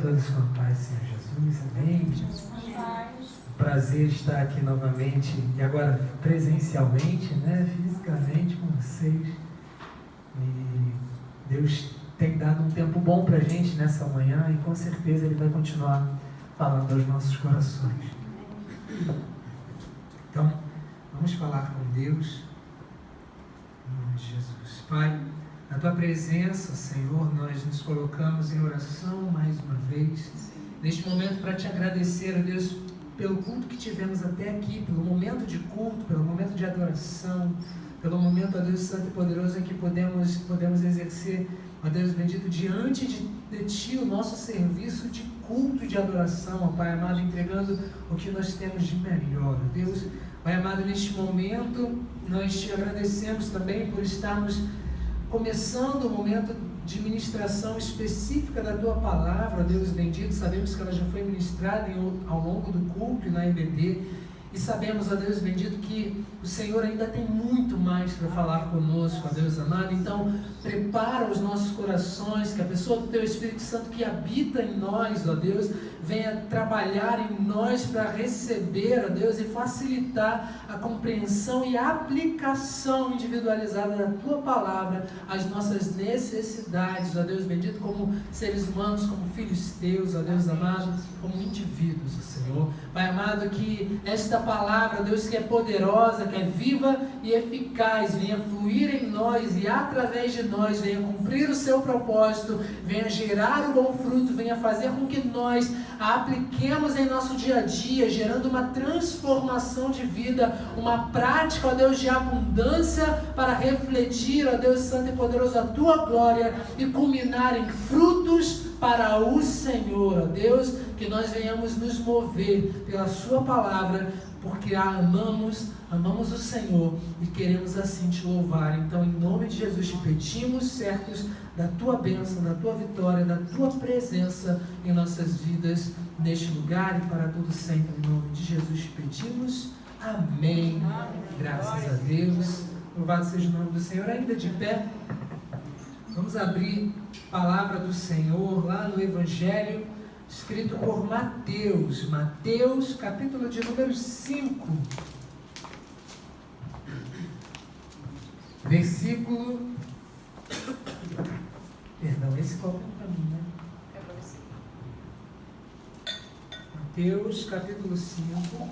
todos com a paz, Senhor Jesus. Amém. Prazer estar aqui novamente e agora presencialmente, fisicamente com vocês. E Deus tem dado um tempo bom para a gente nessa manhã e com certeza Ele vai continuar falando aos nossos corações. Então, vamos falar com Deus em nome de Jesus. Pai, na Tua presença, Senhor, nós nos colocamos em oração mais uma vez, neste momento para Te agradecer, ó Deus, pelo culto que tivemos até aqui, pelo momento de culto, pelo momento de adoração, pelo momento, ó Deus Santo e Poderoso, em que podemos exercer, ó Deus bendito, diante de Ti o nosso serviço de culto e de adoração, ó Pai amado, entregando o que nós temos de melhor, ó Deus. Pai amado, neste momento, nós Te agradecemos também por estarmos começando o momento de ministração específica da Tua Palavra, Deus bendito. Sabemos que ela já foi ministrada ao longo do culto e na EBD, e sabemos, ó Deus bendito, que o Senhor ainda tem muito mais para falar conosco, ó Deus amado. Então, prepara os nossos corações, que a pessoa do Teu Espírito Santo que habita em nós, ó Deus, venha trabalhar em nós para receber, ó Deus, e facilitar a compreensão e a aplicação individualizada da Tua Palavra às nossas necessidades, ó Deus bendito, como seres humanos, como filhos Teus, ó Deus amado, como indivíduos, ó Senhor. Pai amado, que esta palavra, Deus, que é poderosa, que é viva e eficaz, venha fluir em nós e através de nós venha cumprir o seu propósito, venha gerar o bom fruto, venha fazer com que nós a apliquemos em nosso dia a dia, gerando uma transformação de vida, uma prática, ó Deus, de abundância para refletir, ó Deus Santo e Poderoso, a Tua glória e culminar em frutos para o Senhor, ó Deus, que nós venhamos nos mover pela Sua palavra, porque a amamos o Senhor e queremos assim Te louvar. Então, em nome de Jesus, Te pedimos, certos da Tua bênção, da Tua vitória, da Tua presença em nossas vidas, neste lugar e para todo sempre. Em nome de Jesus Te pedimos. Amém. Graças a Deus. Louvado seja o nome do Senhor. Ainda de pé, vamos abrir a palavra do Senhor lá no Evangelho escrito por Mateus, capítulo de número 5, versículo, esse qual é para mim, né? É para você. Mateus, capítulo 5,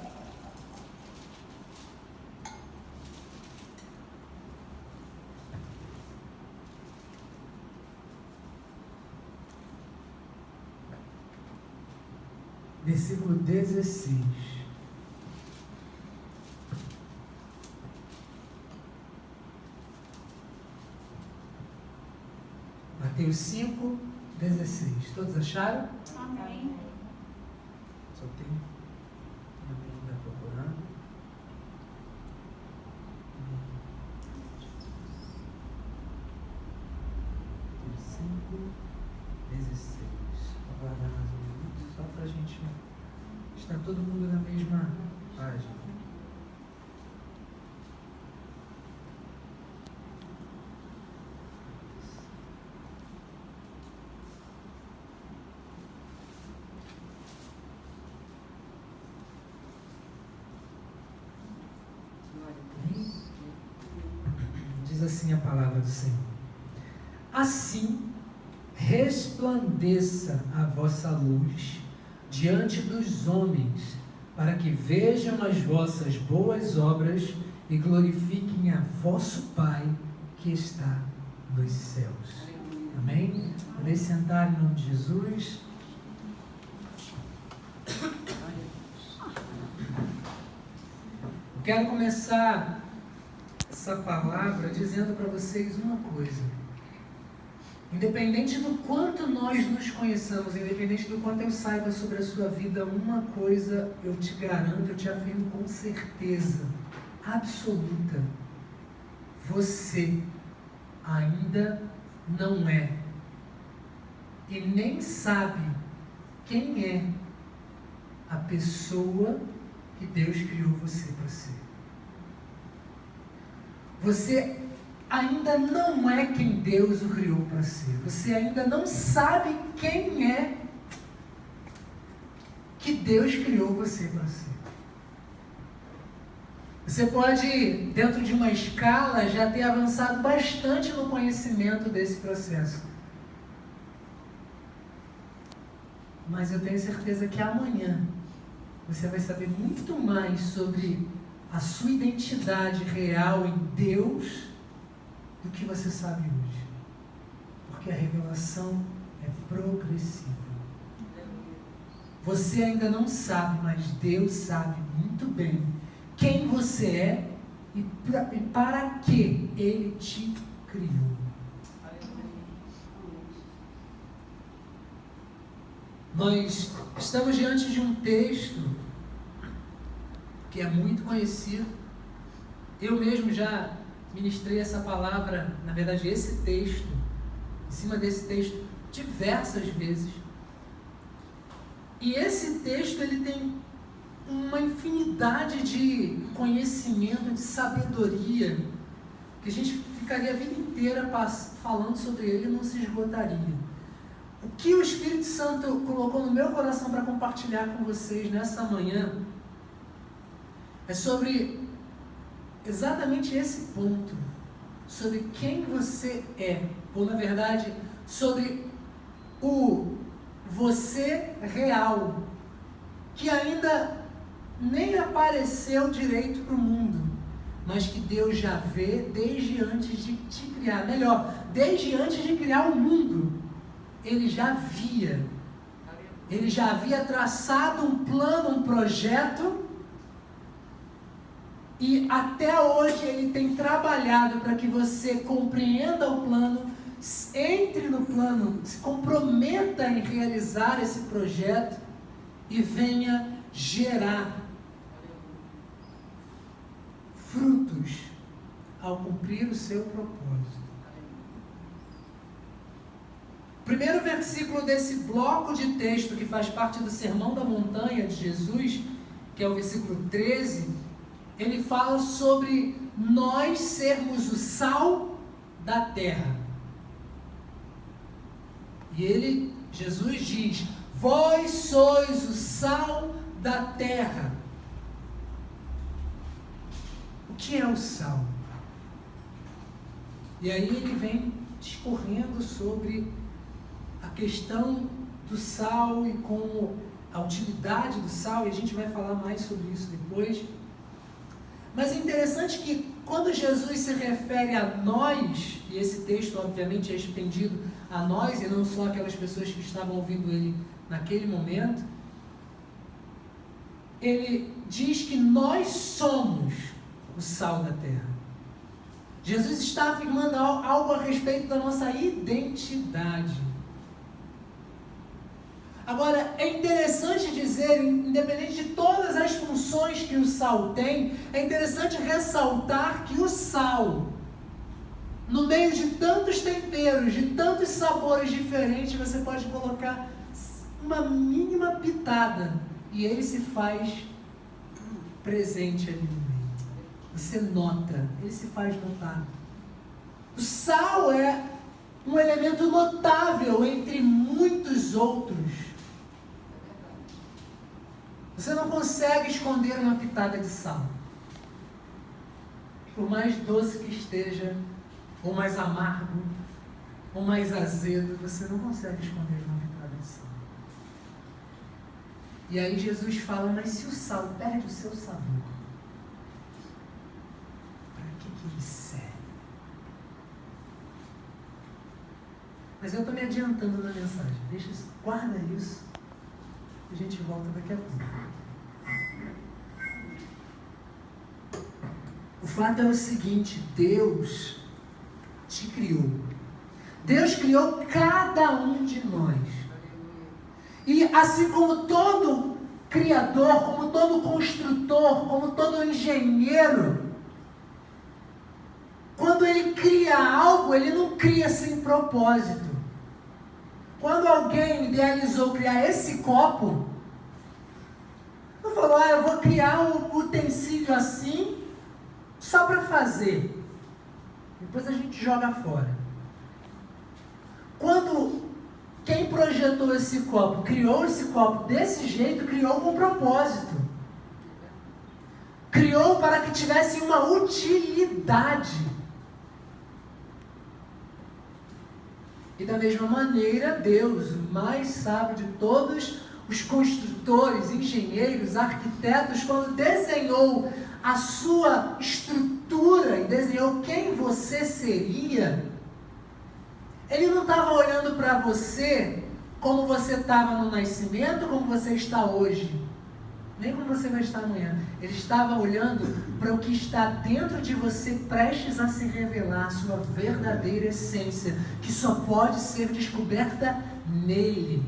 versículo 16. Mateus 5, 16. Todos acharam? Amém. Só tem alguém ainda procurando. Mateus 5, 16. Vou aguardar mais um minuto só para a gente estar todo mundo na mesma página. Diz assim a palavra do Senhor: assim resplandeça a vossa luz diante dos homens, para que vejam as vossas boas obras e glorifiquem a vosso Pai que está nos céus. Amém? Podem sentar em nome de Jesus. Eu quero começar essa palavra dizendo para vocês uma coisa. Independente do quanto nós nos conheçamos, independente do quanto eu saiba sobre a sua vida, uma coisa eu te garanto, eu te afirmo com certeza absoluta: você ainda não é e nem sabe quem é a pessoa que Deus criou você para ser. Você ainda não é quem Deus o criou para ser. Você ainda não sabe quem é que Deus criou você para ser. Você pode, dentro de uma escala, já ter avançado bastante no conhecimento desse processo. Mas eu tenho certeza que amanhã você vai saber muito mais sobre a sua identidade real em Deus do que você sabe hoje. Porque a revelação é progressiva. Você ainda não sabe, mas Deus sabe muito bem quem você é e para que Ele te criou. Nós estamos diante de um texto que é muito conhecido. Eu mesmo já ministrei essa palavra, na verdade esse texto, em cima desse texto, diversas vezes. E esse texto, ele tem uma infinidade de conhecimento, de sabedoria, que a gente ficaria a vida inteira falando sobre ele e não se esgotaria. O que o Espírito Santo colocou no meu coração para compartilhar com vocês nessa manhã é sobre exatamente esse ponto, sobre quem você é, ou na verdade, sobre o você real, que ainda nem apareceu direito para o mundo, mas que Deus já vê desde antes de te criar. Melhor, desde antes de criar o mundo, Ele já via. Ele já havia traçado um plano, um projeto, e até hoje Ele tem trabalhado para que você compreenda o plano, entre no plano, se comprometa em realizar esse projeto e venha gerar frutos ao cumprir o seu propósito. O primeiro versículo desse bloco de texto que faz parte do Sermão da Montanha de Jesus, que é o versículo 13, ele fala sobre nós sermos o sal da terra. E Jesus diz: vós sois o sal da terra. O que é o sal? E aí ele vem discorrendo sobre a questão do sal e como a utilidade do sal, e a gente vai falar mais sobre isso depois. Mas é interessante que quando Jesus se refere a nós, e esse texto obviamente é estendido a nós e não só aquelas pessoas que estavam ouvindo ele naquele momento, ele diz que nós somos o sal da terra. Jesus está afirmando algo a respeito da nossa identidade. Agora, é interessante dizer, independente de todas as funções que o sal tem, é interessante ressaltar que o sal, no meio de tantos temperos, de tantos sabores diferentes, você pode colocar uma mínima pitada e ele se faz presente ali no meio. Você nota, ele se faz notar. O sal é um elemento notável entre muitos outros. Você não consegue esconder uma pitada de sal. Por mais doce que esteja, ou mais amargo, ou mais azedo, você não consegue esconder uma pitada de sal. E aí Jesus fala, mas se o sal perde o seu sabor, para que ele serve? Mas eu estou me adiantando na mensagem. Guarda isso. A gente volta daqui a pouco. O fato é o seguinte, Deus te criou. Deus criou cada um de nós. E assim como todo criador, como todo construtor, como todo engenheiro, quando ele cria algo, ele não cria sem propósito. Quando alguém idealizou criar esse copo, não falou, eu vou criar um utensílio assim, só para fazer. Depois a gente joga fora. Quem projetou esse copo, criou esse copo desse jeito, criou com propósito. Criou para que tivesse uma utilidade. E da mesma maneira, Deus, o mais sábio de todos os construtores, engenheiros, arquitetos, quando desenhou a sua estrutura e desenhou quem você seria, Ele não estava olhando para você como você estava no nascimento, como você está hoje, nem como você vai estar amanhã. Ele estava olhando para o que está dentro de você, prestes a se revelar, a sua verdadeira essência, que só pode ser descoberta nele.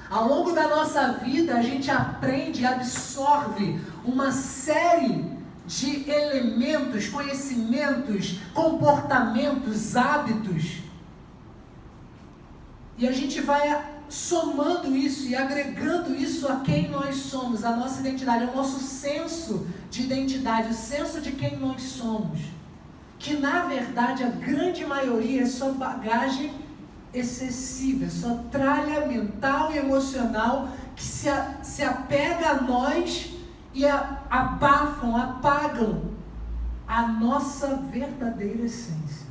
Ao longo da nossa vida, a gente aprende e absorve uma série de elementos, conhecimentos, comportamentos, hábitos. E a gente vai somando isso e agregando isso a quem nós somos, a nossa identidade, ao nosso senso de identidade, o senso de quem nós somos. Que na verdade a grande maioria é só bagagem excessiva, é só tralha mental e emocional que se apega a nós e abafam, apagam a nossa verdadeira essência.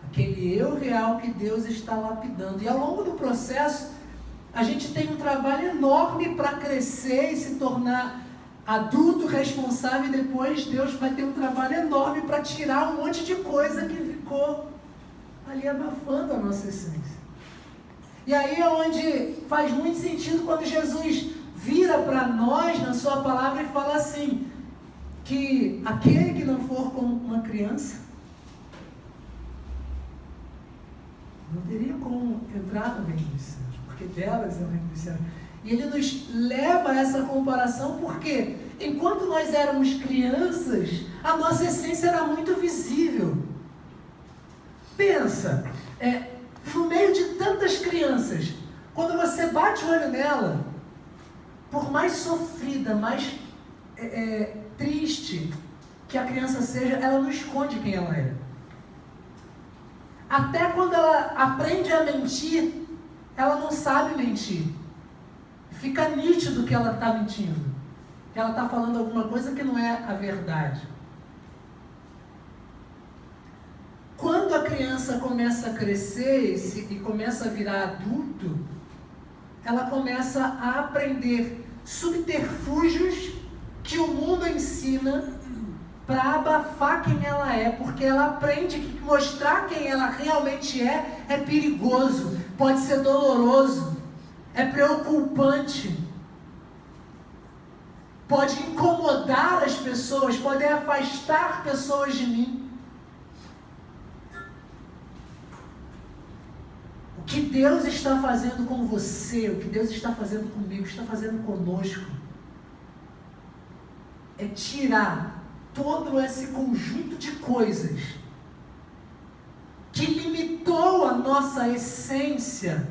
Aquele eu real que Deus está lapidando. E ao longo do processo, a gente tem um trabalho enorme para crescer e se tornar adulto, responsável, e depois Deus vai ter um trabalho enorme para tirar um monte de coisa que ficou ali abafando a nossa essência. E aí é onde faz muito sentido quando Jesus vira para nós na sua palavra e fala assim, que aquele que não for como uma criança não teria como entrar no reino dos céus, porque delas é o reino dos céus. E ele nos leva a essa comparação porque enquanto nós éramos crianças, a nossa essência era muito visível. Pensa, no meio de tantas crianças, quando você bate o olho nela, por mais sofrida, mais triste que a criança seja, ela não esconde quem ela é. Até quando ela aprende a mentir, ela não sabe mentir. Fica nítido que ela está mentindo, que ela está falando alguma coisa que não é a verdade. Quando a criança começa a crescer e começa a virar adulto, ela começa a aprender subterfúgios que o mundo ensina para abafar quem ela é, porque ela aprende que mostrar quem ela realmente é perigoso, pode ser doloroso, é preocupante, pode incomodar as pessoas, pode afastar pessoas de mim. O que Deus está fazendo com você, o que Deus está fazendo comigo, está fazendo conosco, é tirar todo esse conjunto de coisas que limitou a nossa essência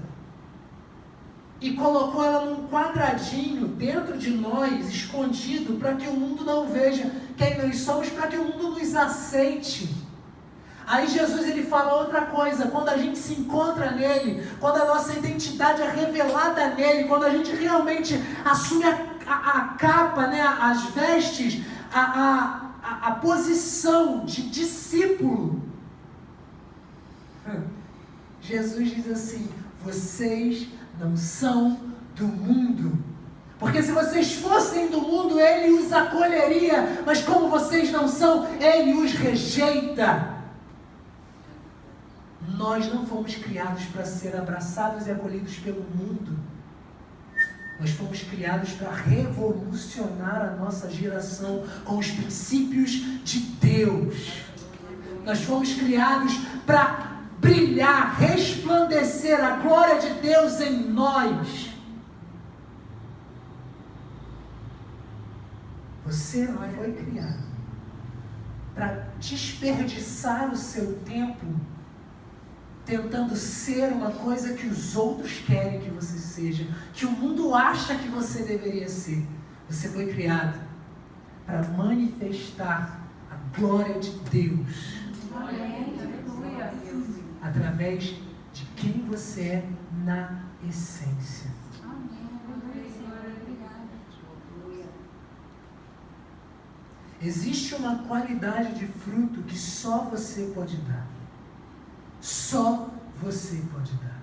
e colocou ela num quadradinho dentro de nós, escondido, para que o mundo não veja quem nós somos, para que o mundo nos aceite. Aí Jesus ele fala outra coisa, quando a gente se encontra nele, quando a nossa identidade é revelada nele, quando a gente realmente assume a capa, né, as vestes, a posição de discípulo, Jesus diz assim, vocês não são do mundo, porque se vocês fossem do mundo, Ele os acolheria, mas como vocês não são, Ele os rejeita. Nós não fomos criados para ser abraçados e acolhidos pelo mundo. Nós fomos criados para revolucionar a nossa geração com os princípios de Deus. Nós fomos criados para brilhar, resplandecer a glória de Deus em nós. Você não foi criado para desperdiçar o seu tempo tentando ser uma coisa que os outros querem que você seja, que o mundo acha que você deveria ser. Você foi criado para manifestar a glória de Deus. A através de quem você é na essência. Existe uma qualidade de fruto que só você pode dar. Só você pode dar.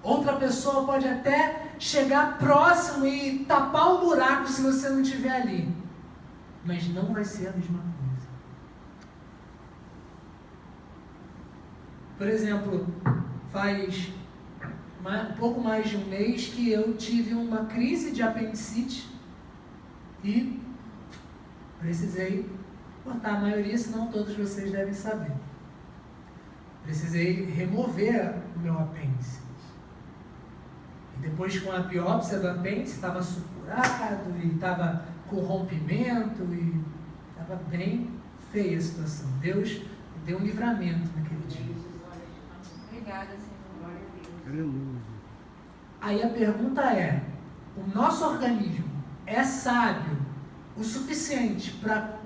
Outra pessoa pode até chegar próximo e tapar o buraco se você não estiver ali. Mas não vai ser a mesma coisa. Por exemplo, faz um pouco mais de um mês que eu tive uma crise de apendicite e precisei cortar a maioria, senão todos vocês devem saber. Precisei remover o meu apêndice. E depois, com a biópsia do apêndice, estava supurado e estava com rompimento e estava bem feia a situação. Deus deu um livramento naquele dia. Obrigada, Senhor. Glória a Deus. Aleluia. Aí a pergunta é: o nosso organismo é sábio o suficiente para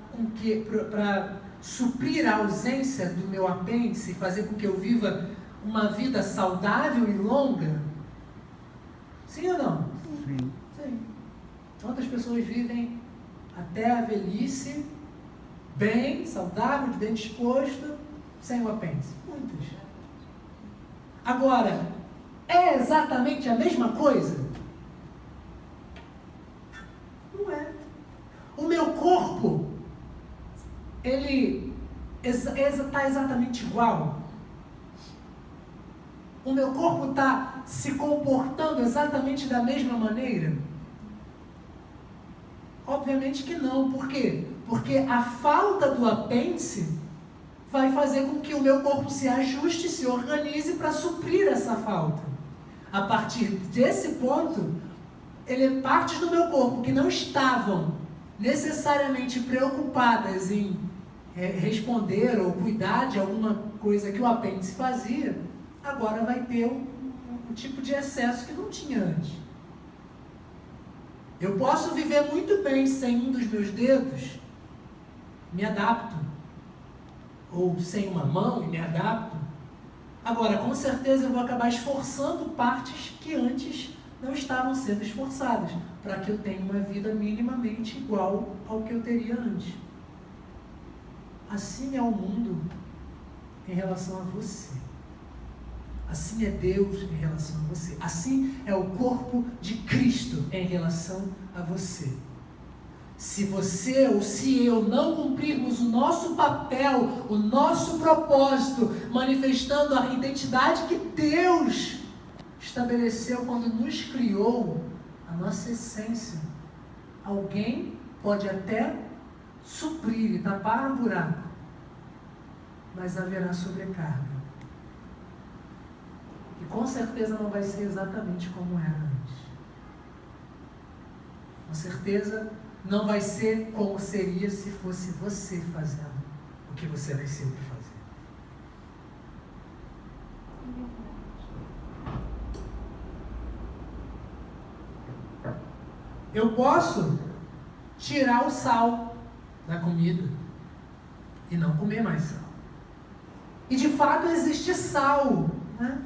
suprir a ausência do meu apêndice e fazer com que eu viva uma vida saudável e longa? Sim ou não? Sim. Sim. Quantas pessoas vivem até a velhice bem, saudável, bem disposto, sem o apêndice? Muitas. Agora, é exatamente a mesma coisa? Não é. O meu corpo, ele está exatamente igual? O meu corpo está se comportando exatamente da mesma maneira? Obviamente que não. Por quê? Porque a falta do apêndice vai fazer com que o meu corpo se ajuste, se organize para suprir essa falta. A partir desse ponto, partes do meu corpo que não estavam necessariamente preocupadas em responder ou cuidar de alguma coisa que o apêndice fazia, agora vai ter um tipo de excesso que não tinha antes. Eu posso viver muito bem sem um dos meus dedos, me adapto. Ou sem uma mão e me adapto. Agora, com certeza eu vou acabar esforçando partes que antes não estavam sendo esforçadas, para que eu tenha uma vida minimamente igual ao que eu teria antes. Assim é o mundo em relação a você. Assim é Deus em relação a você. Assim é o corpo de Cristo em relação a você. Se você ou se eu não cumprirmos o nosso papel, o nosso propósito, manifestando a identidade que Deus estabeleceu quando nos criou, a nossa essência, alguém pode até suprir e tapar o buraco, mas haverá sobrecarga. E com certeza não vai ser exatamente como era antes. Com certeza não vai ser como seria se fosse você fazendo o que você nasceu para fazer. Eu posso tirar o sal da comida e não comer mais sal. E de fato existe sal, né?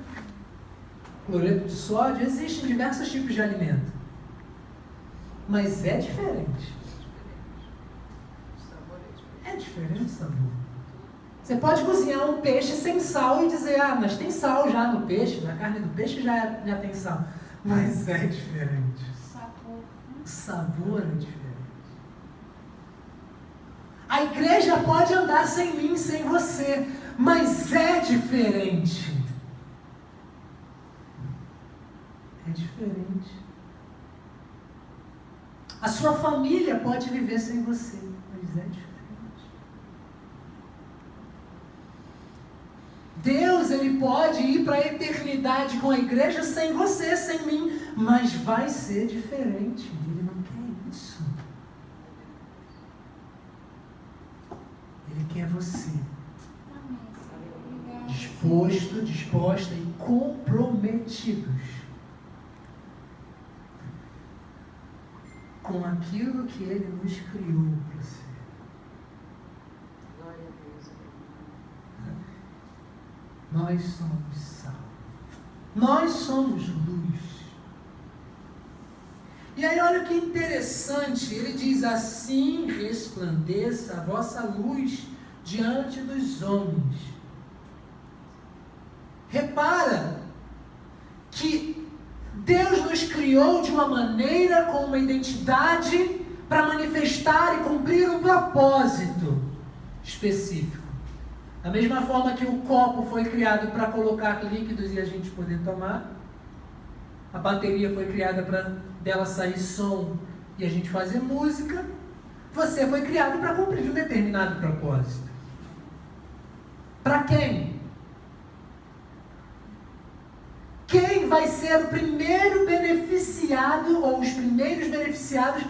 Cloreto de sódio, existem diversos tipos de alimento. Mas é diferente. É diferente o sabor. Você pode cozinhar um peixe sem sal e dizer, mas tem sal já no peixe, na carne do peixe já tem sal. Mas é diferente. O sabor é diferente. A igreja pode andar sem mim, sem você, mas é diferente. É diferente. A sua família pode viver sem você, mas é diferente. Deus, Ele pode ir para a eternidade com a igreja sem você, sem mim, mas vai ser diferente. Ele não quer isso. Ele quer você. Disposta e comprometidos com aquilo que Ele nos criou para ser. Nós somos sal. Nós somos luz. E aí olha que interessante, ele diz assim: resplandeça a vossa luz diante dos homens. Repara que Deus nos criou de uma maneira, com uma identidade, para manifestar e cumprir um propósito específico. Da mesma forma que o copo foi criado para colocar líquidos e a gente poder tomar, a bateria foi criada para dela sair som e a gente fazer música, você foi criado para cumprir um determinado propósito. Para quem? Quem vai ser o primeiro beneficiado, ou os primeiros beneficiados,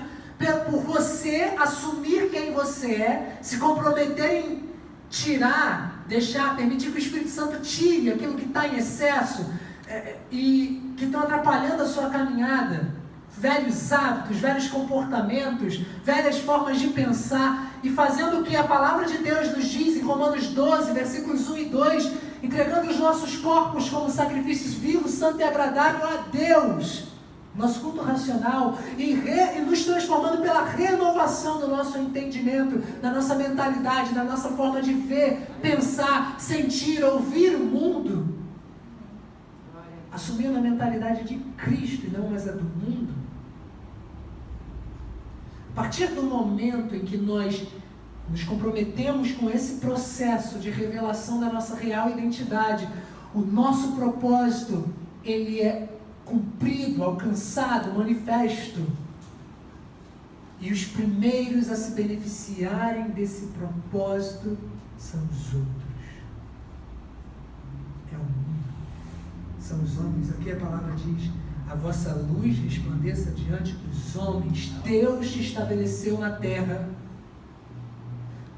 por você assumir quem você é, se comprometer em tirar, permitir que o Espírito Santo tire aquilo que está em excesso e que estão atrapalhando a sua caminhada, velhos hábitos, velhos comportamentos, velhas formas de pensar, e fazendo o que a palavra de Deus nos diz em Romanos 12, versículos 1 e 2, entregando os nossos corpos como sacrifícios vivos, santo e agradável a Deus, nosso culto racional, e nos transformando pela renovação do nosso entendimento, da nossa mentalidade, da nossa forma de ver, pensar, sentir, ouvir o mundo, assumindo a mentalidade de Cristo e não mais a do mundo. A partir do momento em que nós nos comprometemos com esse processo de revelação da nossa real identidade, o nosso propósito, ele é cumprido, alcançado, manifesto. E os primeiros a se beneficiarem desse propósito são os outros. É o mundo. São os homens. Aqui a palavra diz: a vossa luz resplandeça diante dos homens. Deus te estabeleceu na terra.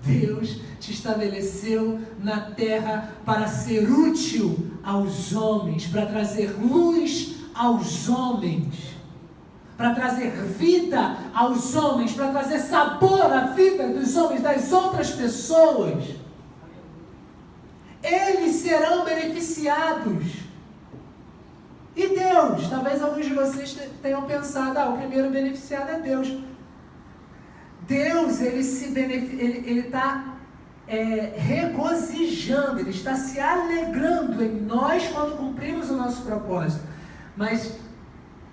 Deus te estabeleceu na terra para ser útil aos homens, para trazer luz aos homens, para trazer vida aos homens, para trazer sabor à vida dos homens, das outras pessoas. Eles serão beneficiados. E Deus, talvez alguns de vocês tenham pensado: o primeiro beneficiado é Deus. Deus, ele está regozijando, ele está se alegrando em nós quando cumprimos o nosso propósito. Mas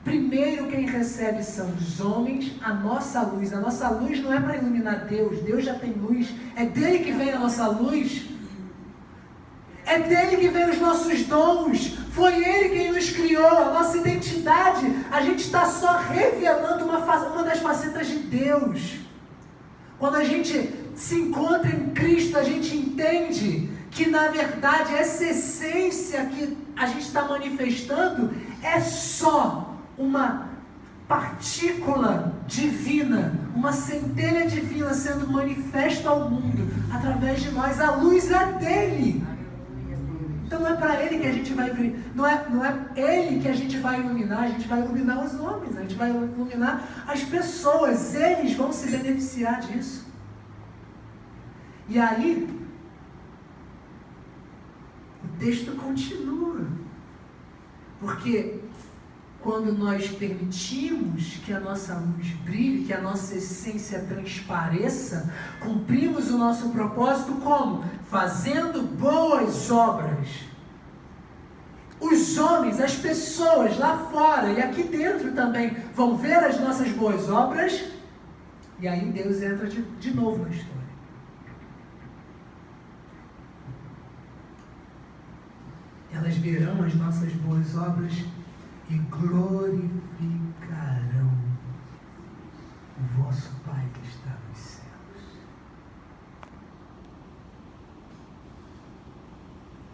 primeiro quem recebe são os homens, a nossa luz. A nossa luz não é para iluminar Deus, Deus já tem luz, é dele que vem a nossa luz, é dele que vem os nossos dons, foi ele quem nos criou, a nossa identidade. A gente está só revelando uma das facetas de Deus. Quando a gente se encontra em Cristo, a gente entende que, na verdade, essa essência que a gente está manifestando é só uma partícula divina, uma centelha divina sendo manifesta ao mundo através de nós. A luz é dele. Então não é para ele que a gente vai, não é ele que a gente vai iluminar, a gente vai iluminar os homens, a gente vai iluminar as pessoas, eles vão se beneficiar disso. E aí, o texto continua, porque quando nós permitimos que a nossa luz brilhe, que a nossa essência transpareça, cumprimos o nosso propósito como? Fazendo boas obras. Os homens, as pessoas lá fora e aqui dentro também vão ver as nossas boas obras, e aí Deus entra de novo na história. Elas verão as nossas boas obras e glorificarão o vosso Pai que está nos céus.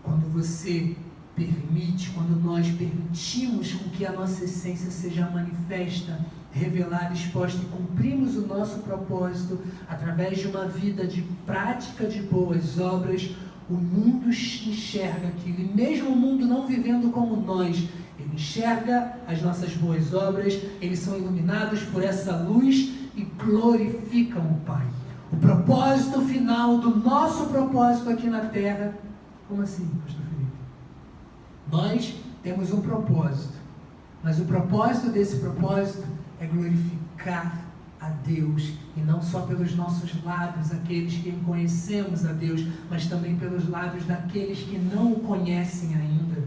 Quando você permite, quando nós permitimos com que a nossa essência seja manifesta, revelada, exposta, e cumprimos o nosso propósito através de uma vida de prática de boas obras, o mundo enxerga aquilo, e mesmo o mundo não vivendo como nós, ele enxerga as nossas boas obras, eles são iluminados por essa luz e glorificam o Pai. O propósito final do nosso propósito aqui na Terra. Como assim, pastor Felipe? Nós temos um propósito, mas o propósito desse propósito é glorificar a Deus, e não só pelos nossos lábios, aqueles que conhecemos a Deus, mas também pelos lábios daqueles que não o conhecem ainda,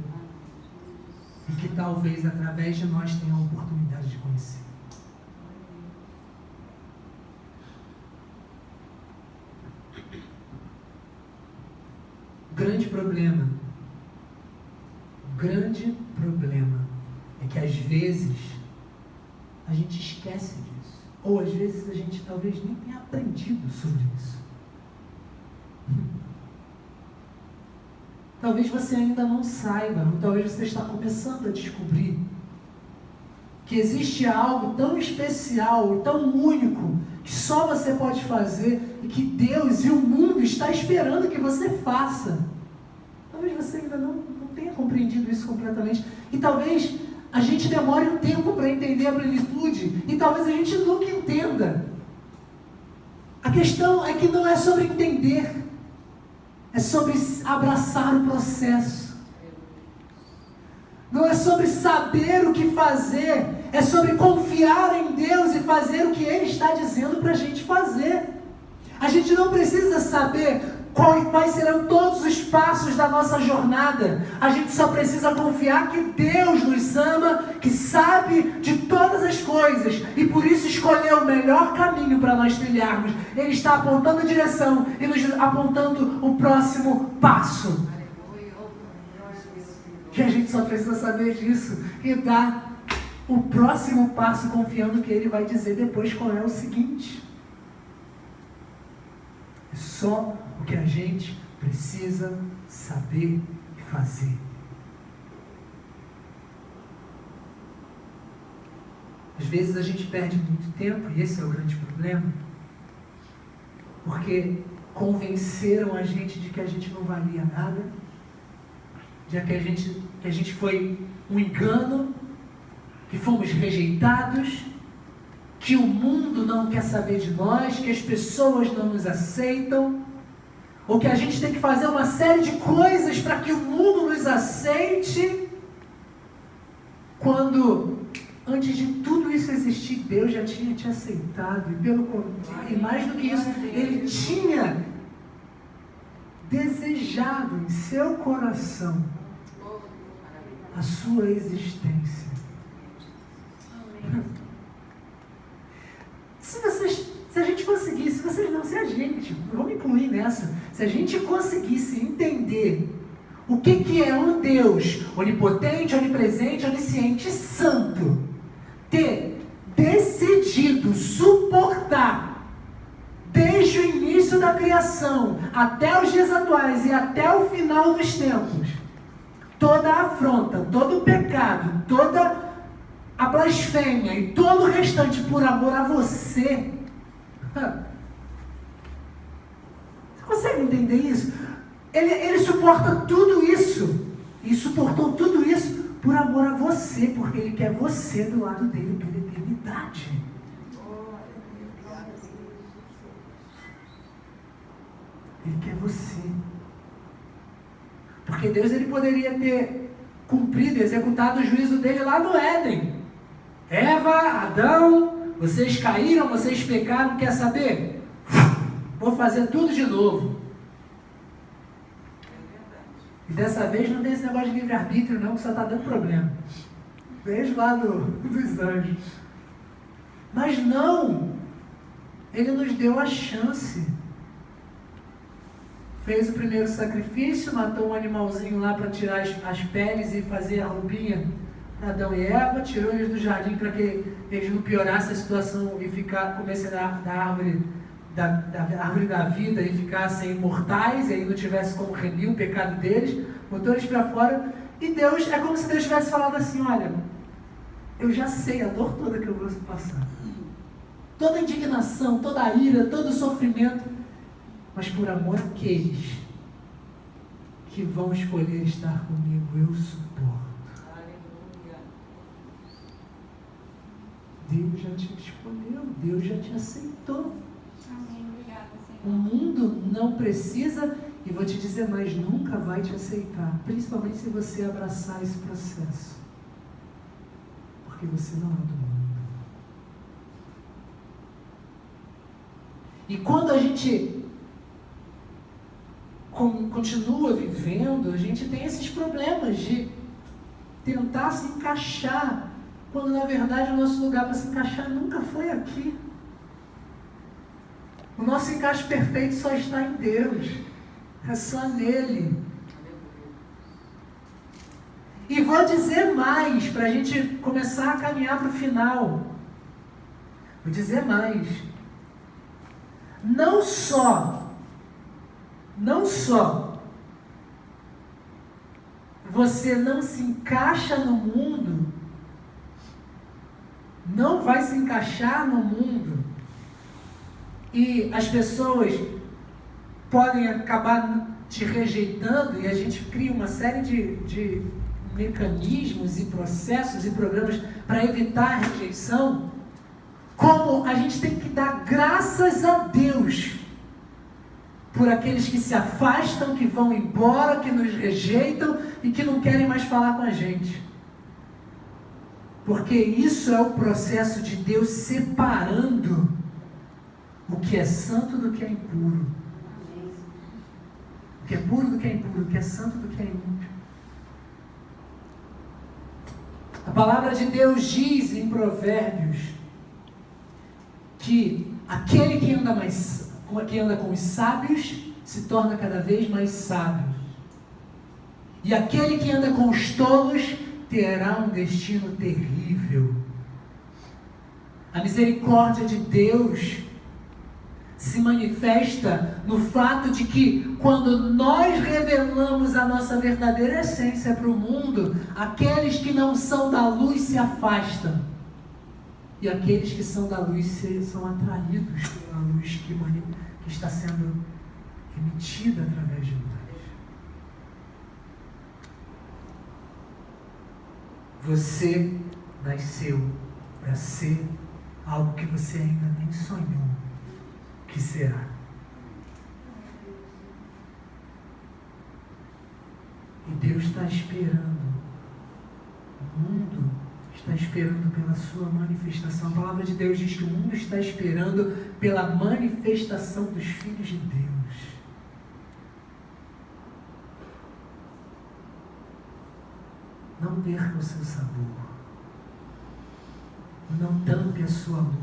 e que talvez através de nós tenham a oportunidade de conhecer. O grande problema é que às vezes a gente esquece disso. Ou às vezes a gente talvez nem tenha aprendido sobre isso. Talvez você ainda não saiba, ou talvez você está começando a descobrir que existe algo tão especial, tão único, que só você pode fazer e que Deus e o mundo está esperando que você faça. Talvez você ainda não tenha compreendido isso completamente. E talvez a gente demore um tempo para entender a plenitude. E talvez a gente nunca entenda. A questão é que não é sobre entender. É sobre abraçar o processo. Não é sobre saber o que fazer. É sobre confiar em Deus e fazer o que Ele está dizendo para a gente fazer. A gente não precisa saber quais serão todos os passos da nossa jornada. A gente só precisa confiar que Deus nos ama, que sabe de todas as coisas e por isso escolheu o melhor caminho para nós trilharmos. Ele está apontando a direção e nos apontando o próximo passo. E a gente só precisa saber disso e dar o próximo passo confiando que Ele vai dizer depois qual é o seguinte. É só o que a gente precisa saber e fazer. Às vezes a gente perde muito tempo, e esse é o grande problema, porque convenceram a gente de que a gente não valia nada, de que a gente foi um engano, que fomos rejeitados, que o mundo não quer saber de nós, que as pessoas não nos aceitam, ou que a gente tem que fazer uma série de coisas para que o mundo nos aceite, quando antes de tudo isso existir, Deus já tinha te aceitado, e mais do que isso, Ele tinha desejado em seu coração a sua existência. Se a gente conseguisse, se a gente, vamos incluir nessa, se a gente conseguisse entender o que é um Deus onipotente, onipresente, onisciente, santo, ter decidido suportar desde o início da criação até os dias atuais e até o final dos tempos, toda a afronta, todo o pecado, toda a blasfêmia e todo o restante por amor a você. Você consegue entender isso? Ele suporta tudo isso. E suportou tudo isso por amor a você, porque Ele quer você do lado dele pela eternidade. Ele quer você. Porque Deus ele poderia ter cumprido, executado o juízo dele lá no Éden. Eva, Adão, vocês caíram, vocês pecaram, quer saber? Vou fazer tudo de novo. E dessa vez não tem esse negócio de livre-arbítrio não, que só está dando problema. Desde lá dos anjos. Mas não, Ele nos deu a chance. Fez o primeiro sacrifício, matou um animalzinho lá para tirar as peles e fazer a roupinha para Adão e Eva, tirou eles do jardim para que eles não piorassem a situação e comessem da árvore da vida e ficassem imortais, e aí não tivesse como remir o pecado deles, botou eles para fora, e Deus, é como se Deus tivesse falado assim, olha, eu já sei a dor toda que eu vou passar, toda a indignação, toda a ira, todo o sofrimento, mas por amor àqueles que vão escolher estar comigo, eu suporto. Deus já te escolheu, Deus já te aceitou. Amém. Obrigada, Senhor. O mundo não precisa E vou te dizer mais, nunca vai te aceitar, principalmente se você abraçar esse processo. Porque você não é do mundo. E quando a gente continua vivendo, a gente tem esses problemas de tentar se encaixar, quando na verdade o nosso lugar para se encaixar nunca foi aqui. O nosso encaixe perfeito só está em Deus. É só nele. E vou dizer mais, para a gente começar a caminhar para o final. Vou dizer mais. Não só você não se encaixa no mundo, não vai se encaixar no mundo, e as pessoas podem acabar te rejeitando, e a gente cria uma série de mecanismos e processos e programas para evitar a rejeição, como a gente tem que dar graças a Deus por aqueles que se afastam, que vão embora, que nos rejeitam e que não querem mais falar com a gente. Porque isso é o processo de Deus separando o que é santo do que é impuro. O que é puro do que é impuro, o que é santo do que é ímpio. A palavra de Deus diz em Provérbios que aquele que anda com os sábios se torna cada vez mais sábio. E aquele que anda com os tolos terá um destino terrível. A misericórdia de Deus se manifesta no fato de que quando nós revelamos a nossa verdadeira essência para o mundo, aqueles que não são da luz se afastam. E aqueles que são da luz são atraídos pela luz que está sendo emitida através de nós. Você nasceu para ser algo que você ainda nem sonhou que será. E Deus está esperando. O mundo está esperando pela sua manifestação. A palavra de Deus diz que o mundo está esperando pela manifestação dos filhos de Deus. Não perca o seu sabor. Não tampe a sua luz.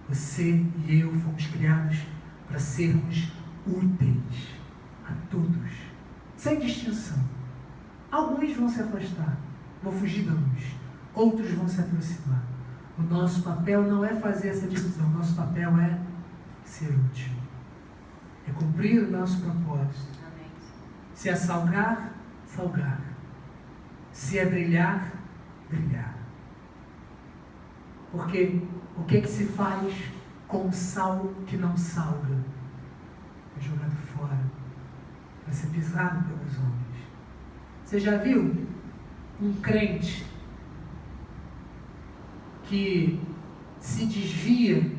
Você e eu fomos criados para sermos úteis a todos, sem distinção. Alguns vão se afastar, vão fugir da luz. Outros vão se aproximar. O nosso papel não é fazer essa divisão. O nosso papel é ser útil. É cumprir o nosso propósito. Se é salgar, salgar. Se é brilhar, brilhar. Porque o que se faz com o sal que não salga? É jogado fora. Vai ser pisado pelos homens. Você já viu um crente que se desvia,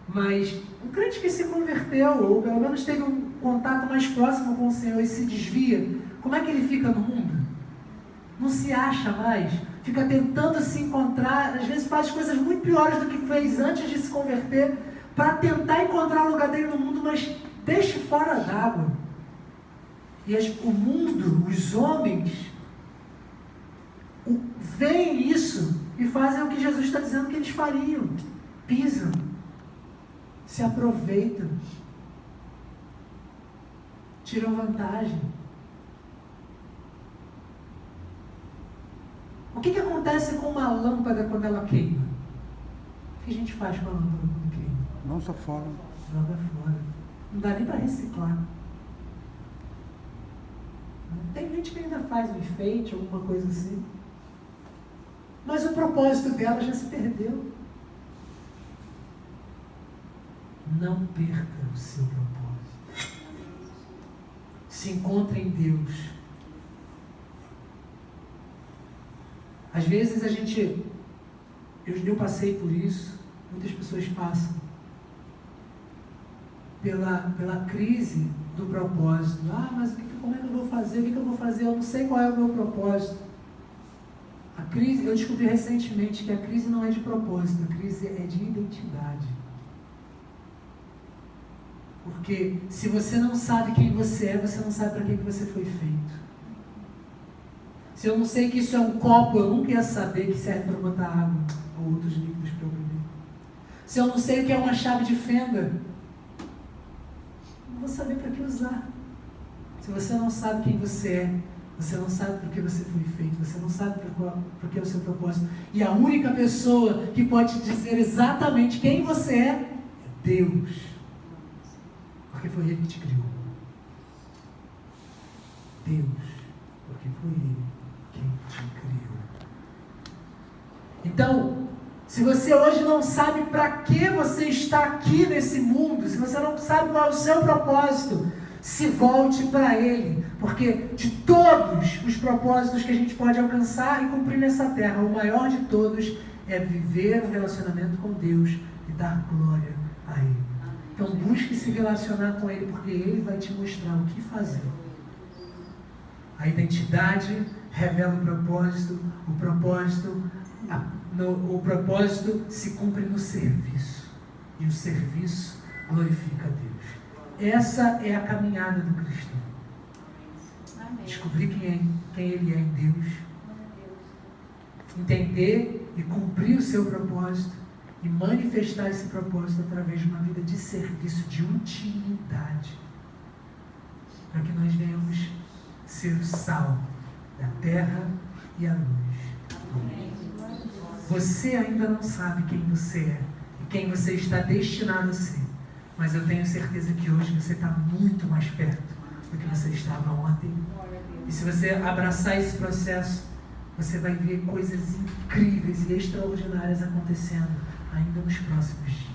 mas um crente que se converteu, ou pelo menos teve um contato mais próximo com o Senhor e se desvia, como é que ele fica no mundo? Não se acha mais, fica tentando se encontrar, às vezes faz coisas muito piores do que fez antes de se converter, para tentar encontrar o lugar dele no mundo, mas deixe fora d'água. E o mundo, os homens, veem isso e fazem o que Jesus está dizendo que eles fariam. Pisam, se aproveitam, tiram vantagem. O que acontece com uma lâmpada quando ela queima? O que a gente faz com a lâmpada quando queima? Lança fora. Joga fora. Não dá nem para reciclar. Tem gente que ainda faz um enfeite, alguma coisa assim. Mas o propósito dela já se perdeu. Não perca o seu propósito. Se encontre em Deus. Às vezes eu passei por isso, muitas pessoas passam. pela crise do propósito. Ah, mas como é que eu vou fazer? O que eu vou fazer? Eu não sei qual é o meu propósito. A crise, eu descobri recentemente que a crise não é de propósito, a crise é de identidade. Porque se você não sabe quem você é, você não sabe para que você foi feito. Se eu não sei que isso é um copo, eu nunca ia saber que serve para botar água ou outros líquidos para eu beber. Se eu não sei o que é uma chave de fenda, não vou saber para que usar. Se você não sabe quem você é, você não sabe para que você foi feito, você não sabe para que é o seu propósito. E a única pessoa que pode te dizer exatamente quem você é Deus. Porque foi Ele que te criou. Deus, porque foi Ele quem te criou. Então, se você hoje não sabe para que você está aqui nesse mundo, se você não sabe qual é o seu propósito, se volte para Ele, porque de todos os propósitos que a gente pode alcançar e cumprir nessa terra, o maior de todos é viver um relacionamento com Deus e dar glória a Ele. Então busque se relacionar com Ele, porque Ele vai te mostrar o que fazer. A identidade revela o propósito se cumpre no serviço, e o serviço glorifica a Deus. Essa é a caminhada do cristão. Amém. Descobrir quem ele é em Deus, entender e cumprir o seu propósito e manifestar esse propósito através de uma vida de serviço, de intimidade, para que nós venhamos ser o sal da terra e a luz. Amém. Você ainda não sabe quem você é e quem você está destinado a ser, mas eu tenho certeza que hoje você está muito mais perto do que você estava ontem. E se você abraçar esse processo, você vai ver coisas incríveis e extraordinárias acontecendo ainda nos próximos dias.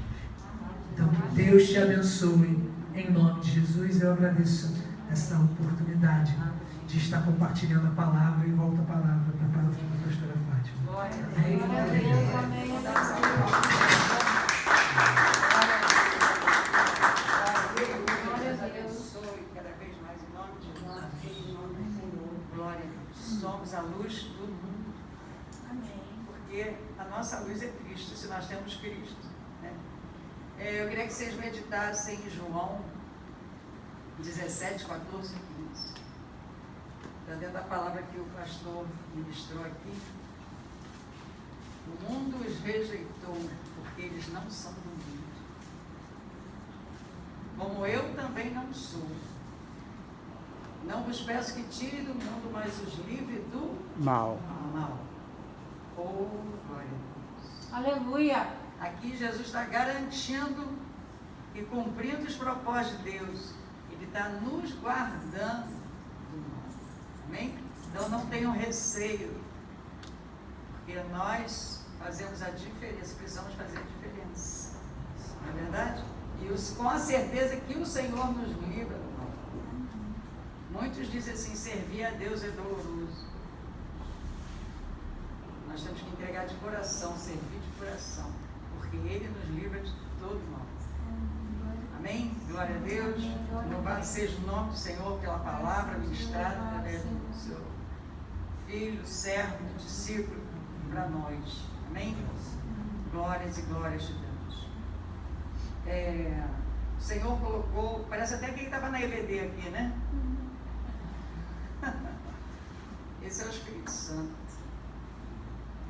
Então, que Deus te abençoe. Em nome de Jesus, eu agradeço essa oportunidade de estar compartilhando a palavra e volto a palavra para a pastora Fátima. Amém. Glória a Deus. Amém. Cada vez mais em nome de Jesus. Glória a Deus. Somos a luz do mundo. Amém. Porque a nossa luz é Cristo, se nós temos Cristo. Né? Eu queria que vocês meditassem em João 17, 14 e 15. Está dentro da palavra que o pastor ministrou aqui. O mundo os rejeitou, porque eles não são do mundo. Como eu também não sou. Não vos peço que tire do mundo, mas os livre do mal. Oh, glória a Deus. Aleluia. Aqui Jesus está garantindo e cumprindo os propósitos de Deus. Ele está nos guardando do mal. Amém? Então não tenham receio, porque nós fazemos a diferença, precisamos fazer a diferença. Não é verdade? E com a certeza que o Senhor nos livra do mal. Muitos dizem assim, servir a Deus é doloroso. Nós temos que entregar de coração, servir de coração, porque Ele nos livra de todo mal. Amém? Glória a Deus. Louvado seja o nome do Senhor pela palavra ministrada através do seu filho, servo, discípulo, para nós. Amém? Glórias e glórias de Deus. O Senhor colocou, parece até que ele estava na EBD aqui, né? Esse é o Espírito Santo.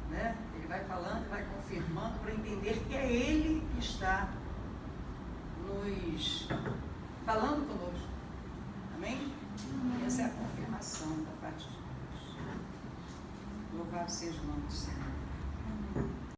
Né? Ele vai falando, vai confirmando para entender que é Ele que está nos falando conosco. Amém? Essa é a confirmação da parte de Deus. Louvado seja o nome do Senhor.